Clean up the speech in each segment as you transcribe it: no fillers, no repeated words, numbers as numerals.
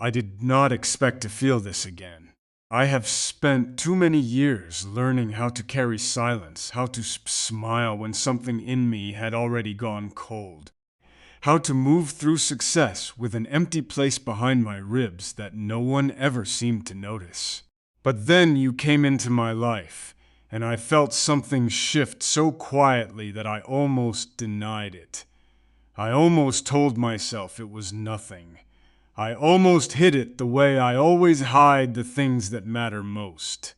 I did not expect to feel this again. I have spent too many years learning how to carry silence, how to smile when something in me had already gone cold, how to move through success with an empty place behind my ribs that no one ever seemed to notice. But then you came into my life, and I felt something shift so quietly that I almost denied it. I almost told myself it was nothing. I almost hid it the way I always hide the things that matter most.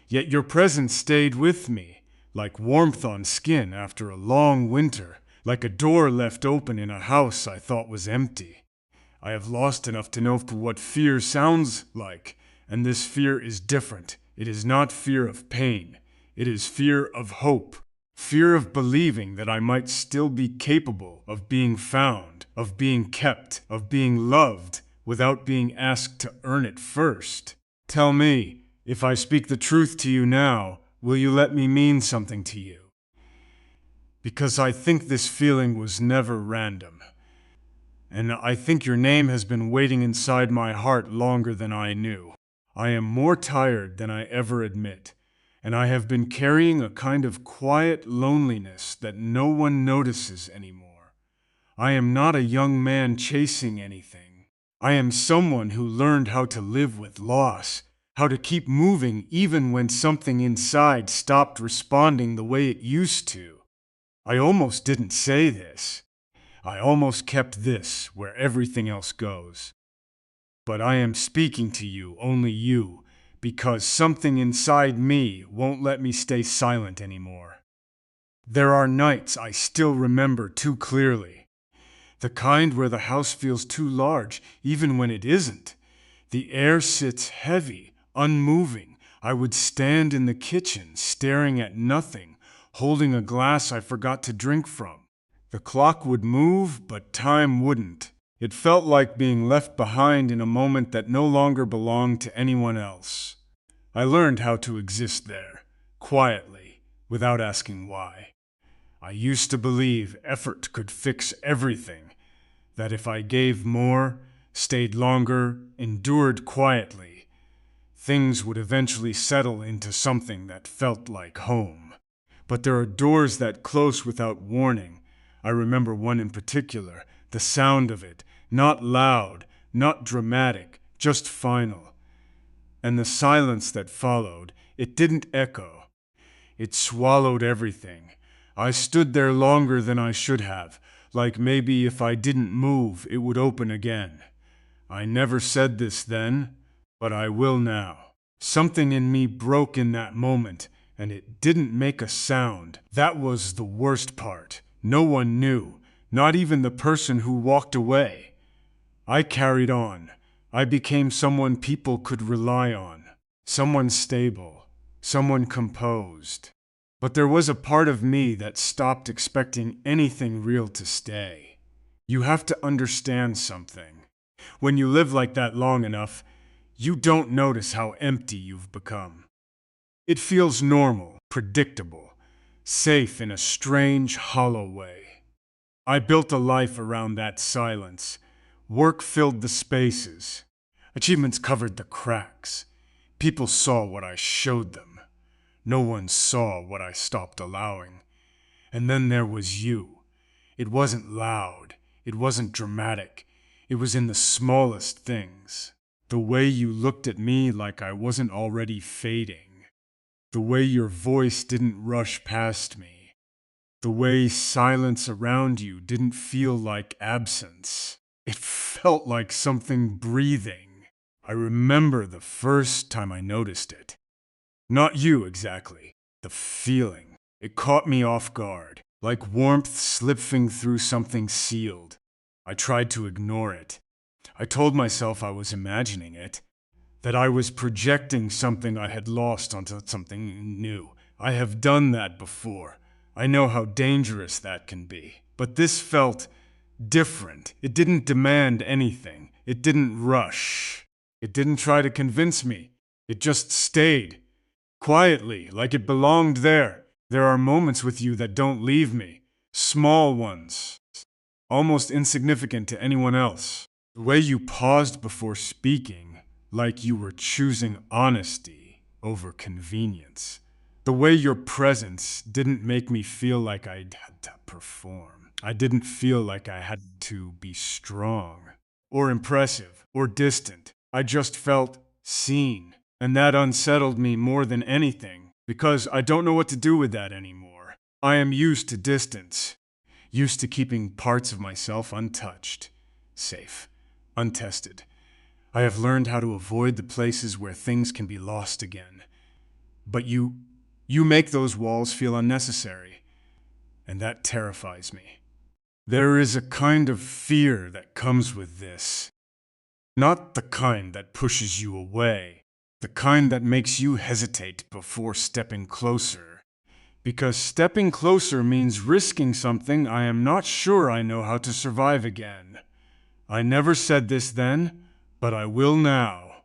Yet your presence stayed with me, like warmth on skin after a long winter, like a door left open in a house I thought was empty. I have lost enough to know what fear sounds like, and this fear is different. It is not fear of pain. It is fear of hope. Fear of believing that I might still be capable of being found, of being kept, of being loved, without being asked to earn it first. Tell me, if I speak the truth to you now, will you let me mean something to you? Because I think this feeling was never random. And I think your name has been waiting inside my heart longer than I knew. I am more tired than I ever admit, and I have been carrying a kind of quiet loneliness that no one notices anymore. I am not a young man chasing anything. I am someone who learned how to live with loss, how to keep moving even when something inside stopped responding the way it used to. I almost didn't say this. I almost kept this where everything else goes. But I am speaking to you, only you, because something inside me won't let me stay silent anymore. There are nights I still remember too clearly. The kind where the house feels too large, even when it isn't. The air sits heavy, unmoving. I would stand in the kitchen, staring at nothing, holding a glass I forgot to drink from. The clock would move, but time wouldn't. It felt like being left behind in a moment that no longer belonged to anyone else. I learned how to exist there, quietly, without asking why. I used to believe effort could fix everything, that if I gave more, stayed longer, endured quietly, things would eventually settle into something that felt like home. But there are doors that close without warning. I remember one in particular, the sound of it, not loud, not dramatic, just final. And the silence that followed, it didn't echo. It swallowed everything. I stood there longer than I should have, like maybe if I didn't move, it would open again. I never said this then, but I will now. Something in me broke in that moment, and it didn't make a sound. That was the worst part. No one knew, not even the person who walked away. I carried on. I became someone people could rely on. Someone stable. Someone composed. But there was a part of me that stopped expecting anything real to stay. You have to understand something. When you live like that long enough, you don't notice how empty you've become. It feels normal, predictable, safe in a strange, hollow way. I built a life around that silence. Work filled the spaces. Achievements covered the cracks. People saw what I showed them. No one saw what I stopped allowing. And then there was you. It wasn't loud. It wasn't dramatic. It was in the smallest things. The way you looked at me like I wasn't already fading. The way your voice didn't rush past me. The way silence around you didn't feel like absence. It felt like something breathing. I remember the first time I noticed it. Not you exactly, the feeling. It caught me off guard, like warmth slipping through something sealed. I tried to ignore it. I told myself I was imagining it, that I was projecting something I had lost onto something new. I have done that before. I know how dangerous that can be. But this felt different. It didn't demand anything. It didn't rush. It didn't try to convince me. It just stayed. Quietly, like it belonged there. There are moments with you that don't leave me. Small ones. Almost insignificant to anyone else. The way you paused before speaking, like you were choosing honesty over convenience. The way your presence didn't make me feel like I had to perform. I didn't feel like I had to be strong or impressive or distant. I just felt seen. And that unsettled me more than anything because I don't know what to do with that anymore. I am used to distance, used to keeping parts of myself untouched, safe, untested. I have learned how to avoid the places where things can be lost again. But you make those walls feel unnecessary, and that terrifies me. There is a kind of fear that comes with this. Not the kind that pushes you away, the kind that makes you hesitate before stepping closer. Because stepping closer means risking something I am not sure I know how to survive again. I never said this then, but I will now.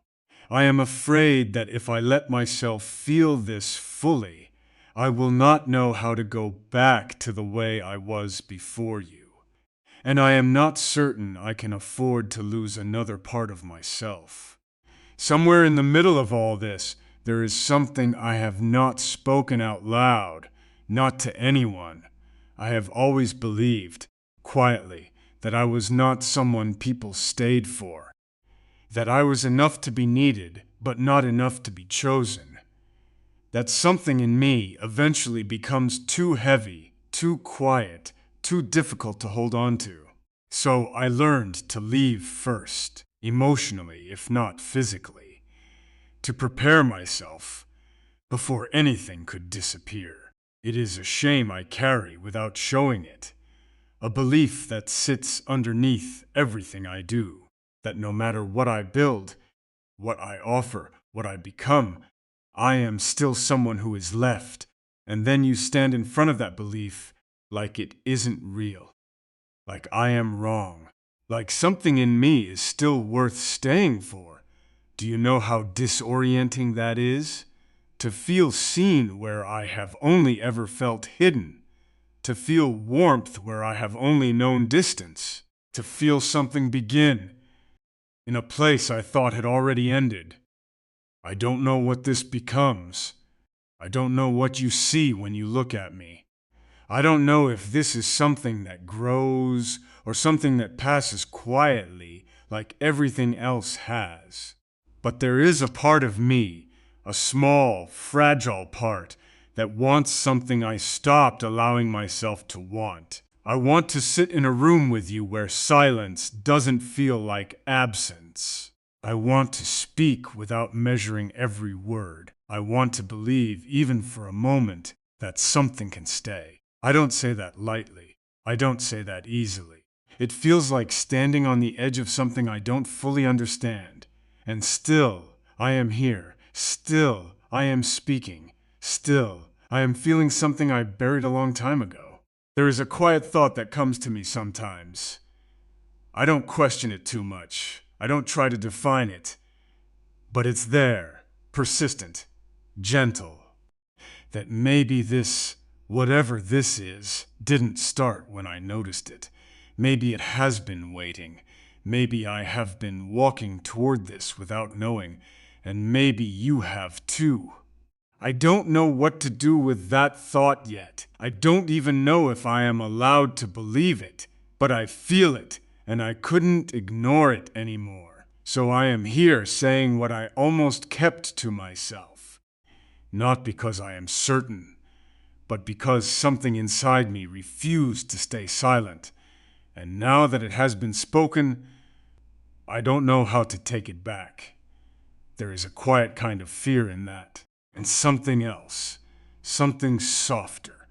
I am afraid that if I let myself feel this fully, I will not know how to go back to the way I was before you. And I am not certain I can afford to lose another part of myself. Somewhere in the middle of all this, there is something I have not spoken out loud, not to anyone. I have always believed, quietly, that I was not someone people stayed for. That I was enough to be needed, but not enough to be chosen. That something in me eventually becomes too heavy, too quiet, too difficult to hold on to. So I learned to leave first, emotionally, if not physically, to prepare myself before anything could disappear. It is a shame I carry without showing it, a belief that sits underneath everything I do, that no matter what I build, what I offer, what I become, I am still someone who is left. And then you stand in front of that belief like it isn't real, like I am wrong, like something in me is still worth staying for. Do you know how disorienting that is? To feel seen where I have only ever felt hidden. To feel warmth where I have only known distance. To feel something begin in a place I thought had already ended. I don't know what this becomes. I don't know what you see when you look at me. I don't know if this is something that grows or something that passes quietly like everything else has. But there is a part of me, a small, fragile part, that wants something I stopped allowing myself to want. I want to sit in a room with you where silence doesn't feel like absence. I want to speak without measuring every word. I want to believe, even for a moment, that something can stay. I don't say that lightly. I don't say that easily. It feels like standing on the edge of something I don't fully understand. And still, I am here. Still, I am speaking. Still, I am feeling something I buried a long time ago. There is a quiet thought that comes to me sometimes. I don't question it too much. I don't try to define it. But it's there, persistent, gentle. That maybe this, whatever this is, didn't start when I noticed it. Maybe it has been waiting. Maybe I have been walking toward this without knowing. And maybe you have too. I don't know what to do with that thought yet. I don't even know if I am allowed to believe it. But I feel it, and I couldn't ignore it anymore. So I am here saying what I almost kept to myself. Not because I am certain, but because something inside me refused to stay silent. And now that it has been spoken, I don't know how to take it back. There is a quiet kind of fear in that. And something else, something softer,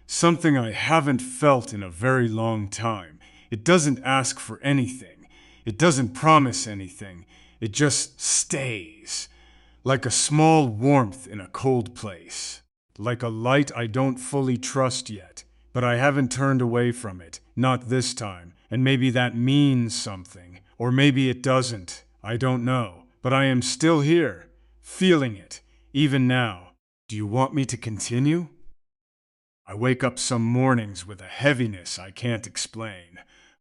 something I haven't felt in a very long time. It doesn't ask for anything. It doesn't promise anything. It just stays, like a small warmth in a cold place, like a light I don't fully trust yet, but I haven't turned away from it, not this time, and maybe that means something, or maybe it doesn't. I don't know, but I am still here, feeling it. Even now. Do you want me to continue? I wake up some mornings with a heaviness I can't explain,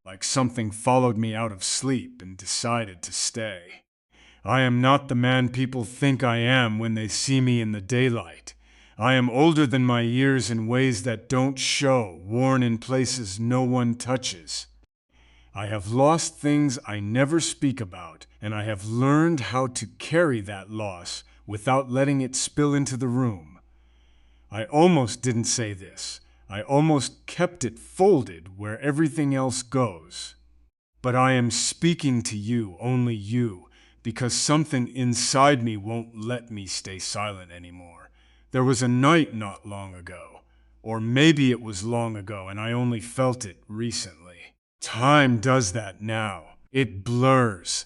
like something followed me out of sleep and decided to stay. I am not the man people think I am when they see me in the daylight. I am older than my years in ways that don't show, worn in places no one touches. I have lost things I never speak about, and I have learned how to carry that loss without letting it spill into the room. I almost didn't say this. I almost kept it folded where everything else goes. But I am speaking to you, only you, because something inside me won't let me stay silent anymore. There was a night not long ago, or maybe it was long ago and I only felt it recently. Time does that now. It blurs.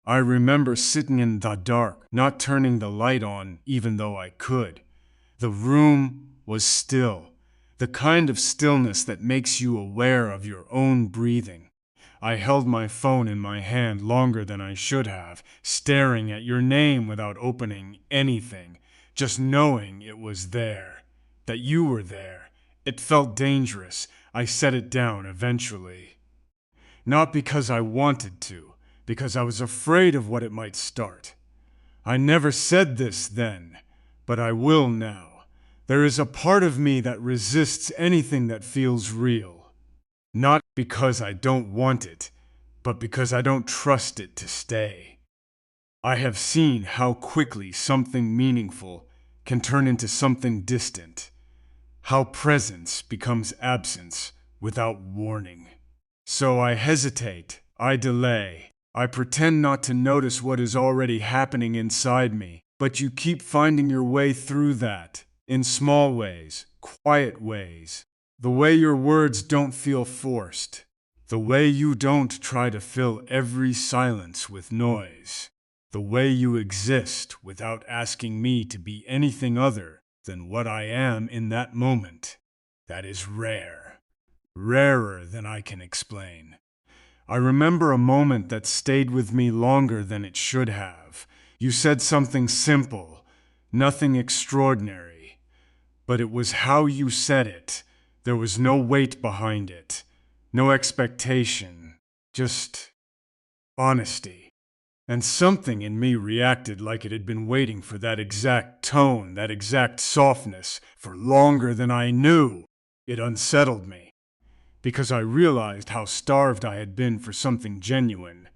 I remember sitting in the dark, not turning the light on even though I could. The room was still, the kind of stillness that makes you aware of your own breathing. I held my phone in my hand longer than I should have, staring at your name without opening anything, just knowing it was there, that you were there. It felt dangerous. I set it down eventually. Not because I wanted to, because I was afraid of what it might start. I never said this then, but I will now. There is a part of me that resists anything that feels real. Not because I don't want it, but because I don't trust it to stay. I have seen how quickly something meaningful can turn into something distant. How presence becomes absence without warning. So I hesitate, I delay, I pretend not to notice what is already happening inside me, but you keep finding your way through that, in small ways, quiet ways. The way your words don't feel forced. The way you don't try to fill every silence with noise. The way you exist without asking me to be anything other than what I am in that moment. That is rare. Rarer than I can explain. I remember a moment that stayed with me longer than it should have. You said something simple, nothing extraordinary. But it was how you said it. There was no weight behind it, no expectation, just honesty. And something in me reacted like it had been waiting for that exact tone, that exact softness, for longer than I knew. It unsettled me, because I realized how starved I had been for something genuine.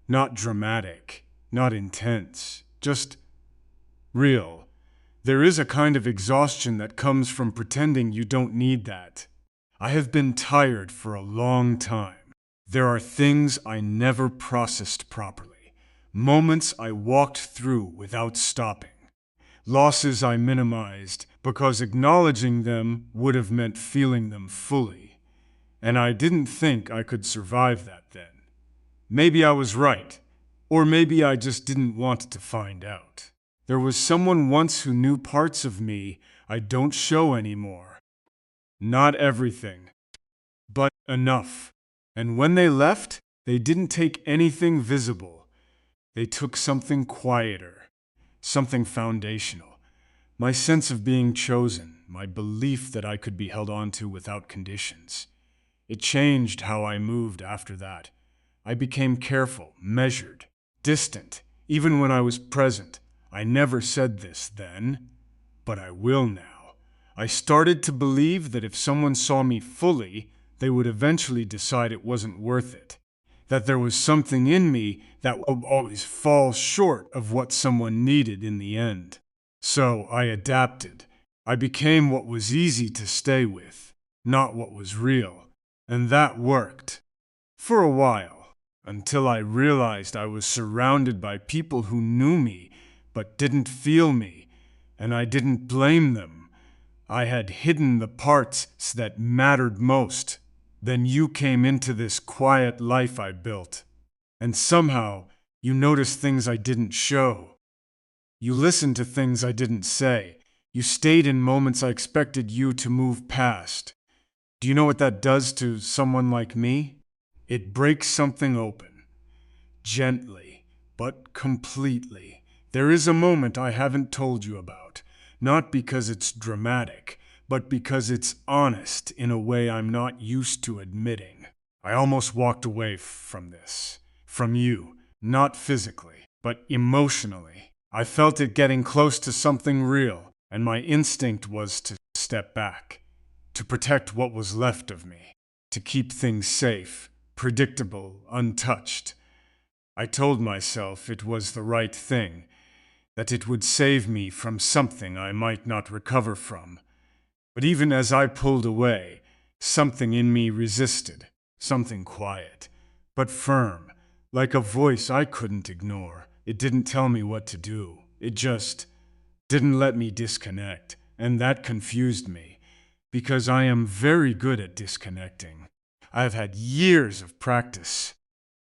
Not dramatic, not intense, just real. There is a kind of exhaustion that comes from pretending you don't need that. I have been tired for a long time. There are things I never processed properly, moments I walked through without stopping, losses I minimized because acknowledging them would have meant feeling them fully. And I didn't think I could survive that then. Maybe I was right, or maybe I just didn't want to find out. There was someone once who knew parts of me I don't show anymore. Not everything, but enough. And when they left, they didn't take anything visible. They took something quieter, something foundational. My sense of being chosen, my belief that I could be held on to without conditions. It changed how I moved after that. I became careful, measured, distant, even when I was present. I never said this then, but I will now. I started to believe that if someone saw me fully, they would eventually decide it wasn't worth it. That there was something in me that would always fall short of what someone needed in the end. So I adapted. I became what was easy to stay with, not what was real. And that worked. For a while, until I realized I was surrounded by people who knew me, but didn't feel me, and I didn't blame them. I had hidden the parts that mattered most. Then you came into this quiet life I built, and somehow you noticed things I didn't show. You listened to things I didn't say. You stayed in moments I expected you to move past. Do you know what that does to someone like me? It breaks something open, gently, but completely. There is a moment I haven't told you about, not because it's dramatic, but because it's honest in a way I'm not used to admitting. I almost walked away from this. From you. Not physically, but emotionally. I felt it getting close to something real, and my instinct was to step back. To protect what was left of me. To keep things safe, predictable, untouched. I told myself it was the right thing, that it would save me from something I might not recover from. But even as I pulled away, something in me resisted, something quiet, but firm, like a voice I couldn't ignore. It didn't tell me what to do. It just didn't let me disconnect, and that confused me, because I am very good at disconnecting. I've had years of practice,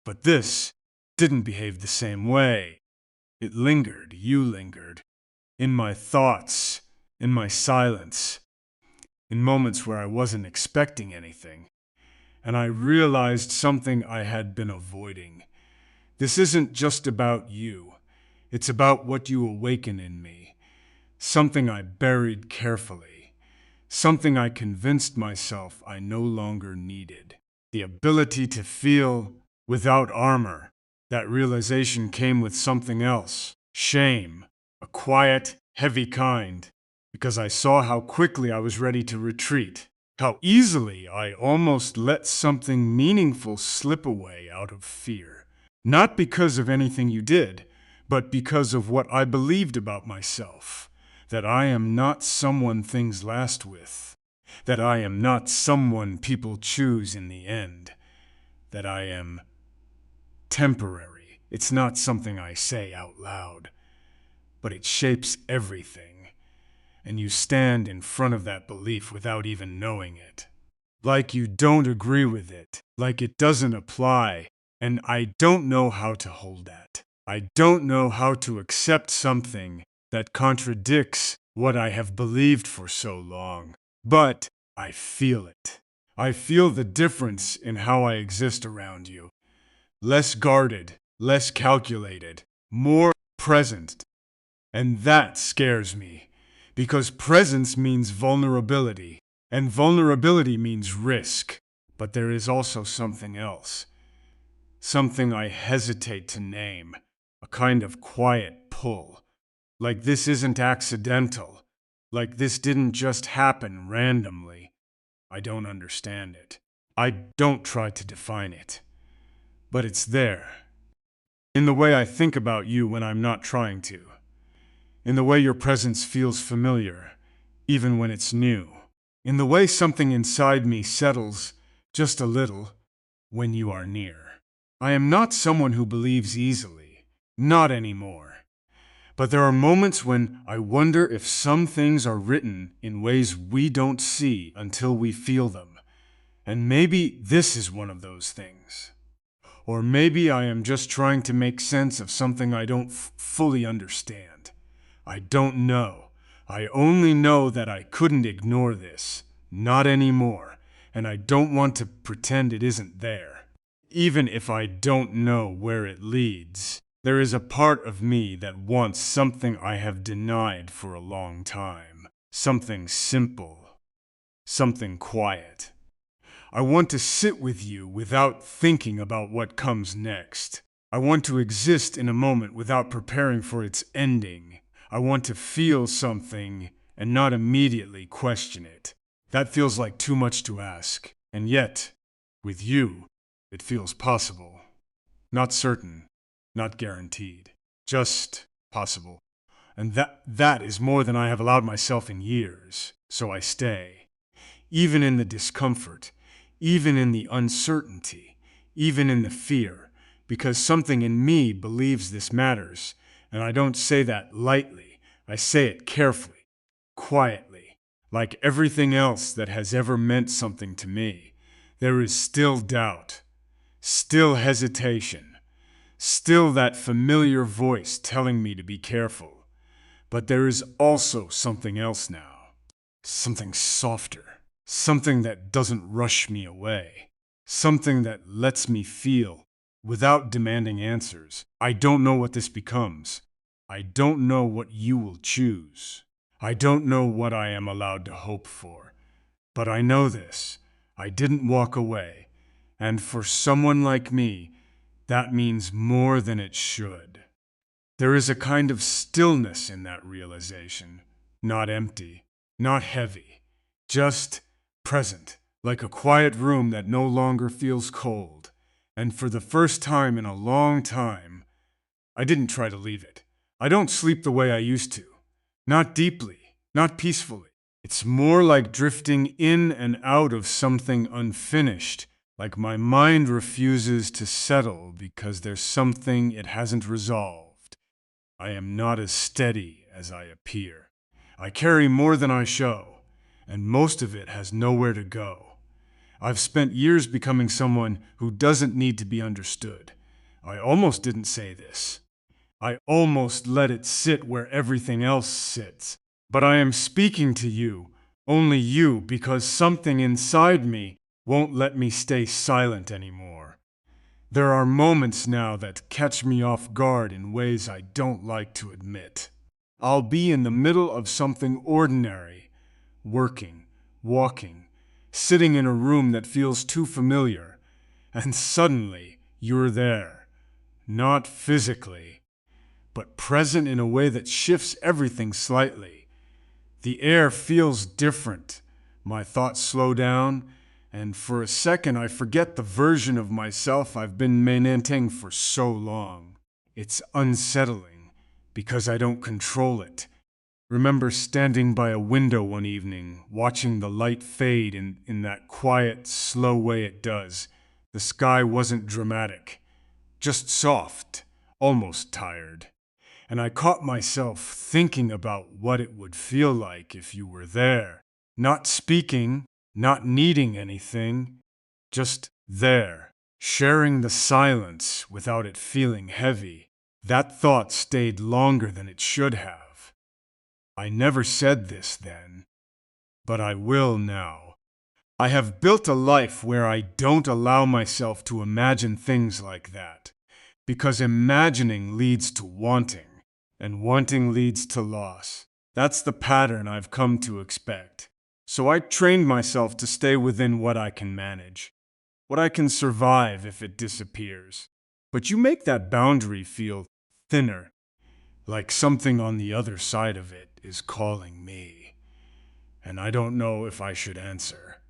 but this didn't behave the same way. It lingered, you lingered, in my thoughts, in my silence, in moments where I wasn't expecting anything. And I realized something I had been avoiding. This isn't just about you. It's about what you awaken in me. Something I buried carefully. Something I convinced myself I no longer needed. The ability to feel without armor. That realization came with something else. Shame. A quiet, heavy kind. Because I saw how quickly I was ready to retreat. How easily I almost let something meaningful slip away out of fear. Not because of anything you did, but because of what I believed about myself. That I am not someone things last with. That I am not someone people choose in the end. That I am temporary. It's not something I say out loud, but it shapes everything. And you stand in front of that belief without even knowing it. Like you don't agree with it, like it doesn't apply, and I don't know how to hold that. I don't know how to accept something that contradicts what I have believed for so long. But I feel it. I feel the difference in how I exist around you. Less guarded, less calculated, more present. And that scares me, because presence means vulnerability, and vulnerability means risk. But there is also something else, something I hesitate to name, a kind of quiet pull. Like this isn't accidental, like this didn't just happen randomly. I don't understand it. I don't try to define it, but it's there. In the way I think about you when I'm not trying to. In the way your presence feels familiar, even when it's new. In the way something inside me settles, just a little, when you are near. I am not someone who believes easily. Not anymore. But there are moments when I wonder if some things are written in ways we don't see until we feel them. And maybe this is one of those things. Or maybe I am just trying to make sense of something I don't fully understand. I don't know. I only know that I couldn't ignore this. Not anymore. And I don't want to pretend it isn't there. Even if I don't know where it leads, there is a part of me that wants something I have denied for a long time. Something simple. Something quiet. I want to sit with you without thinking about what comes next. I want to exist in a moment without preparing for its ending. I want to feel something and not immediately question it. That feels like too much to ask. And yet, with you, it feels possible. Not certain, not guaranteed. Just possible. And that is more than I have allowed myself in years. So I stay. Even in the discomfort. Even in the uncertainty, even in the fear, because something in me believes this matters, and I don't say that lightly, I say it carefully, quietly, like everything else that has ever meant something to me. There is still doubt, still hesitation, still that familiar voice telling me to be careful, but there is also something else now, something softer. Something that doesn't rush me away. Something that lets me feel without demanding answers. I don't know what this becomes. I don't know what you will choose. I don't know what I am allowed to hope for. But I know this. I didn't walk away. And for someone like me, that means more than it should. There is a kind of stillness in that realization, not empty, not heavy, just present, like a quiet room that no longer feels cold. And for the first time in a long time, I didn't try to leave it. I don't sleep the way I used to. Not deeply, not peacefully. It's more like drifting in and out of something unfinished, like my mind refuses to settle because there's something it hasn't resolved. I am not as steady as I appear. I carry more than I show, and most of it has nowhere to go. I've spent years becoming someone who doesn't need to be understood. I almost didn't say this. I almost let it sit where everything else sits. But I am speaking to you, only you, because something inside me won't let me stay silent anymore. There are moments now that catch me off guard in ways I don't like to admit. I'll be in the middle of something ordinary, working, walking, sitting in a room that feels too familiar, and suddenly you're there. Not physically, but present in a way that shifts everything slightly. The air feels different. My thoughts slow down, and for a second I forget the version of myself I've been maintaining for so long. It's unsettling, because I don't control it. Remember standing by a window one evening, watching the light fade in that quiet, slow way it does. The sky wasn't dramatic, just soft, almost tired. And I caught myself thinking about what it would feel like if you were there. Not speaking, not needing anything, just there, sharing the silence without it feeling heavy. That thought stayed longer than it should have. I never said this then, but I will now. I have built a life where I don't allow myself to imagine things like that, because imagining leads to wanting. And wanting leads to loss. That's the pattern I've come to expect. So I trained myself to stay within what I can manage, what I can survive if it disappears. But you make that boundary feel thinner, like something on the other side of it is calling me. And I don't know if I should answer.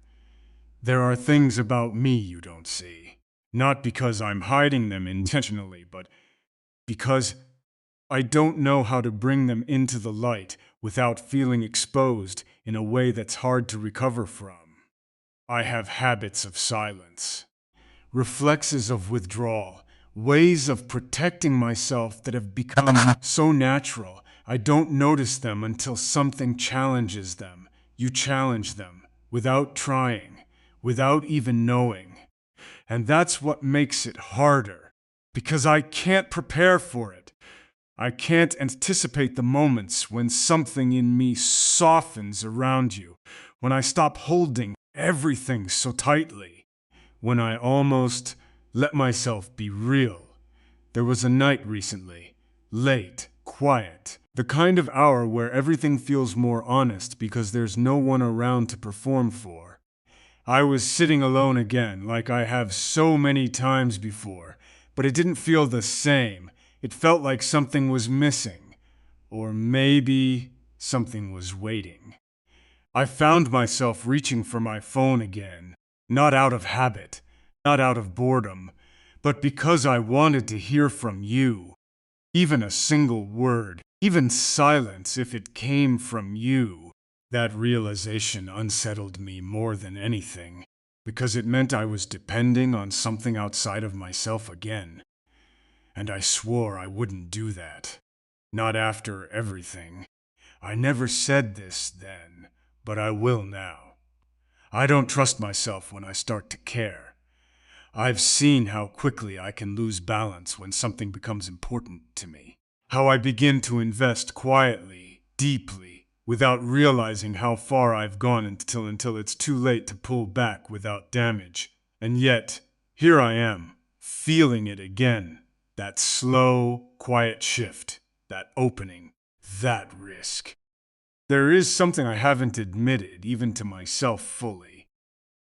There are things about me you don't see. Not because I'm hiding them intentionally, but because I don't know how to bring them into the light without feeling exposed in a way that's hard to recover from. I have habits of silence, reflexes of withdrawal, ways of protecting myself that have become so natural I don't notice them until something challenges them. You challenge them without trying, without even knowing. And that's what makes it harder, because I can't prepare for it. I can't anticipate the moments when something in me softens around you, when I stop holding everything so tightly, when I almost let myself be real. There was a night recently, late, quiet, the kind of hour where everything feels more honest because there's no one around to perform for. I was sitting alone again, like I have so many times before, but it didn't feel the same. It felt like something was missing, or maybe something was waiting. I found myself reaching for my phone again, not out of habit, not out of boredom, but because I wanted to hear from you. Even a single word, even silence if it came from you. That realization unsettled me more than anything, because it meant I was depending on something outside of myself again. And I swore I wouldn't do that. Not after everything. I never said this then, but I will now. I don't trust myself when I start to care. I've seen how quickly I can lose balance when something becomes important to me. How I begin to invest quietly, deeply, without realizing how far I've gone until it's too late to pull back without damage. And yet, here I am, feeling it again. That slow, quiet shift, that opening, that risk. There is something I haven't admitted, even to myself fully.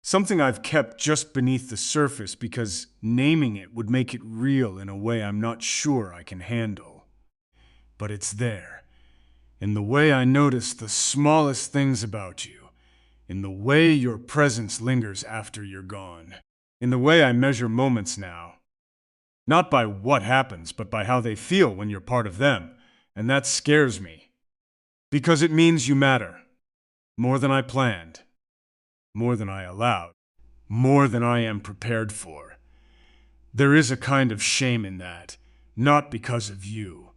Something I've kept just beneath the surface because naming it would make it real in a way I'm not sure I can handle. But it's there, in the way I notice the smallest things about you, in the way your presence lingers after you're gone, in the way I measure moments now. Not by what happens, but by how they feel when you're part of them. And that scares me. Because it means you matter. More than I planned. More than I allowed. More than I am prepared for. There is a kind of shame in that. Not because of you,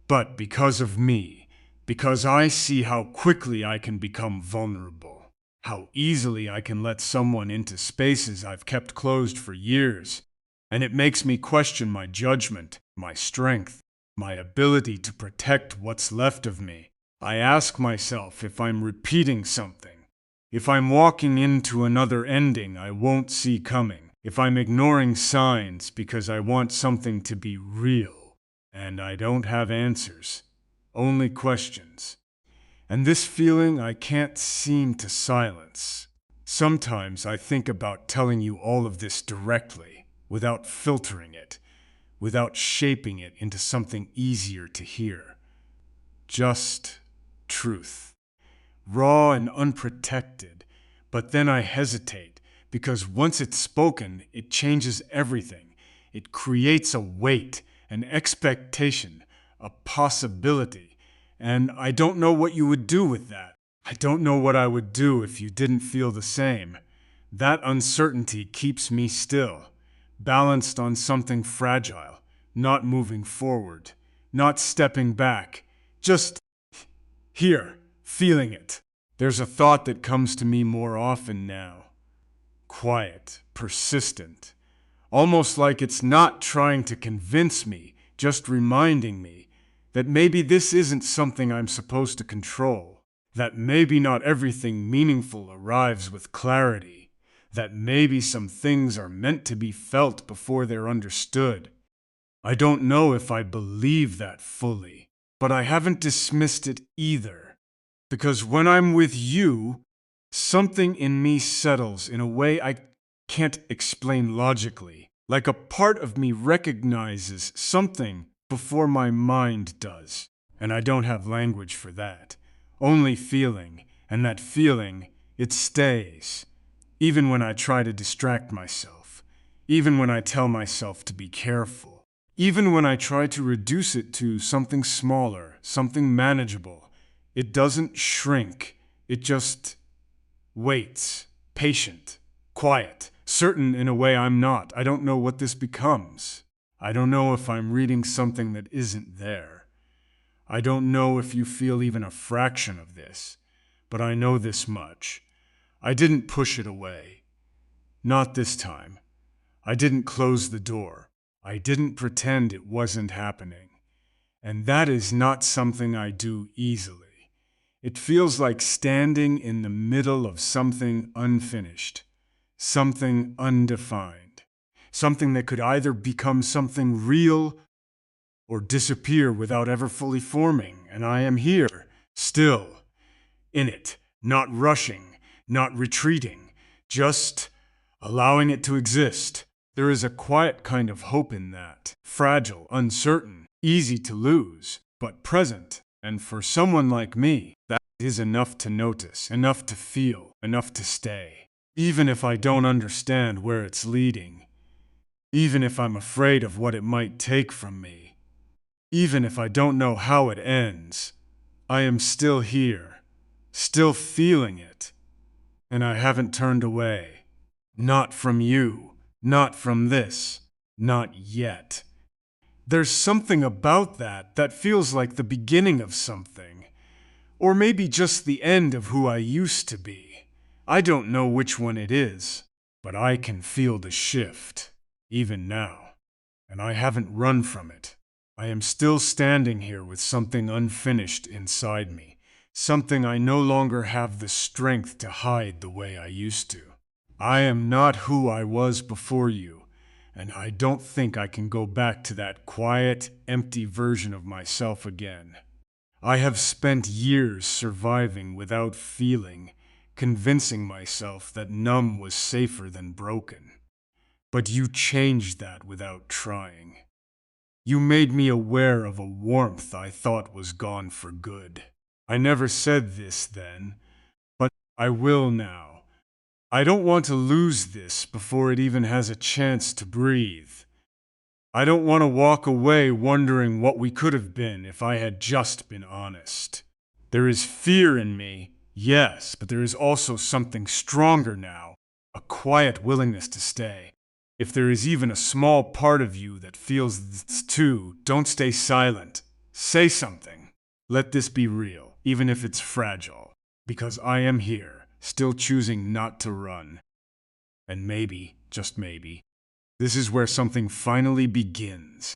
but because of me. Because I see how quickly I can become vulnerable. How easily I can let someone into spaces I've kept closed for years. And it makes me question my judgment, my strength, my ability to protect what's left of me. I ask myself if I'm repeating something, if I'm walking into another ending I won't see coming, if I'm ignoring signs because I want something to be real. And I don't have answers, only questions. And this feeling I can't seem to silence. Sometimes I think about telling you all of this directly, without filtering it, without shaping it into something easier to hear. Just truth. Raw and unprotected. But then I hesitate, because once it's spoken, it changes everything. It creates a weight, an expectation, a possibility. And I don't know what you would do with that. I don't know what I would do if you didn't feel the same. That uncertainty keeps me still. Balanced on something fragile, not moving forward, not stepping back, just here, feeling it. There's a thought that comes to me more often now. Quiet, persistent, almost like it's not trying to convince me, just reminding me that maybe this isn't something I'm supposed to control, that maybe not everything meaningful arrives with clarity, that maybe some things are meant to be felt before they're understood. I don't know if I believe that fully, but I haven't dismissed it either. Because when I'm with you, something in me settles in a way I can't explain logically. Like a part of me recognizes something before my mind does. And I don't have language for that. Only feeling, and that feeling, it stays. Even when I try to distract myself. Even when I tell myself to be careful. Even when I try to reduce it to something smaller, something manageable. It doesn't shrink. It just waits. Patient. Quiet. Certain in a way I'm not. I don't know what this becomes. I don't know if I'm reading something that isn't there. I don't know if you feel even a fraction of this. But I know this much. I didn't push it away. Not this time. I didn't close the door. I didn't pretend it wasn't happening. And that is not something I do easily. It feels like standing in the middle of something unfinished, something undefined, something that could either become something real or disappear without ever fully forming. And I am here, still, in it, not rushing, not retreating, just allowing it to exist. There is a quiet kind of hope in that. Fragile, uncertain, easy to lose, but present. And for someone like me, that is enough to notice, enough to feel, enough to stay. Even if I don't understand where it's leading. Even if I'm afraid of what it might take from me. Even if I don't know how it ends. I am still here. Still feeling it. And I haven't turned away. Not from you. Not from this. Not yet. There's something about that feels like the beginning of something. Or maybe just the end of who I used to be. I don't know which one it is, but I can feel the shift, even now. And I haven't run from it. I am still standing here with something unfinished inside me. Something I no longer have the strength to hide the way I used to. I am not who I was before you. And I don't think I can go back to that quiet, empty version of myself again. I have spent years surviving without feeling, convincing myself that numb was safer than broken. But you changed that without trying. You made me aware of a warmth I thought was gone for good. I never said this then, but I will now. I don't want to lose this before it even has a chance to breathe. I don't want to walk away wondering what we could have been if I had just been honest. There is fear in me, yes, but there is also something stronger now, a quiet willingness to stay. If there is even a small part of you that feels this too, don't stay silent. Say something. Let this be real, even if it's fragile, because I am here, still choosing not to run. And maybe, just maybe, this is where something finally begins.